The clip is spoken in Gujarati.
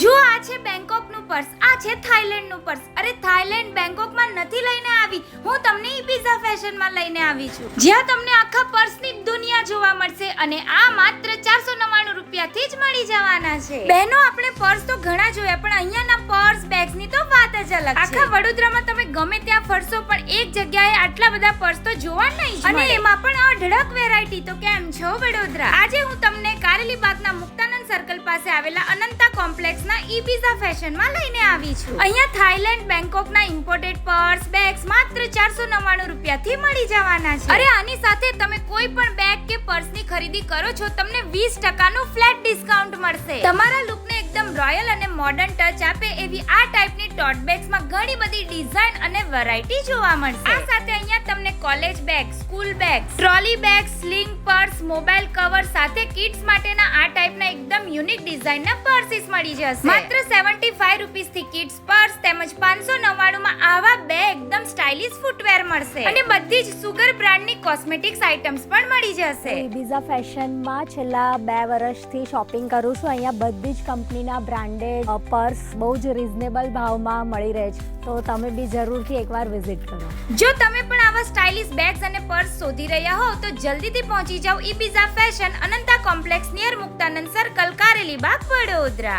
જો આ છે બેંકોકનું પર્સ, આ છે થાઈલેન્ડનું પર્સ. અરે થાઈલેન્ડ બેંકોકમાં નથી લઈને આવી, હું તમને ઈબીઝા ફેશનમાં લઈને આવી છું, જ્યાં તમને આખા પર્સની દુનિયા જોવા મળશે અને આ માત્ર 499 રૂપિયાથી જ મળી જવાના છે. બહેનો, આપણે પર્સ તો ઘણા જોયા, પણ અહીંયાના પર્સ બેગ્સની તો વાત જ અલગ છે. આખા વડોદરામાં તમે ગમે ત્યાં ફરશો પણ એક જગ્યાએ આટલા બધા પર્સ તો જોવા નહીં જ મળે, અને એમાં પણ અઢળક વેરાયટી. તો કેમ છો વડોદરા? આજે હું તમને કારેલીબાગના મુક્તાનંદ સર્કલ પાસે આવેલા અનંતા કોમ્પ્લેક્સના ઈબીઝા ફેશનમાં લઈને આવી છું. અહીંયા થાઈલેન્ડ બેંકોકના ઇમ્પોર્ટેડ પર્સ બેગ્સ માત્ર 499 રૂપિયાથી મળી જવાના છે. અરે આની સાથે તમે કોઈ પણ બેગ કે પર્સની ખરીદી કરો છો, તમને 20% નું ફ્લેટ ડિસ્કાઉન્ટ મળશે. તમારા લુકને એકદમ રોયલ અને મોડર્ન ટચ આપે એવી આ ટાઈપની ટોટ બેગ્સમાં ઘણી બધી ડિઝાઇન અને વેરાયટી જોવા મળશે. આ સાથે અહીંયા તમને college bag, school bag, trolley bag, sling purse, mobile cover સાથે કિડ્સ માટેના આ ટાઈપના એકદમ યુનિક ડિઝાઇનના પર્સીસ મળી જશે. માત્ર 75 રૂપીસથી કિડ્સ પર્સ તેમજ 599 માં આવા બે એકદમ સ્ટાઇલિશ ફૂટવેર મળશે અને બધી જ સુગર બ્રાન્ડની કોસ્મેટિક્સ આઇટમ્સ પણ મળી જશે. ઈબીઝા ફેશનમાં છેલ્લા 2 વર્ષથી શોપિંગ કરું છું. અહીંયા બધી જ કંપનીના બ્રાન્ડેડ પર્સ બહુ જ રિઝનેબલ ભાવમાં મળી રહે છે, તો તમે બી જરૂરથી એકવાર વિઝિટ કરો. જો તમે પણ આવા સ્ટાઇલિશ બેગ્સ અને પર્સ શોધી રહ્યા હો તો જલ્દીથી પહોંચી જાઓ Ibiza fashion, Ananta complex near Muktanand circle, Karelibaug, Vadodara.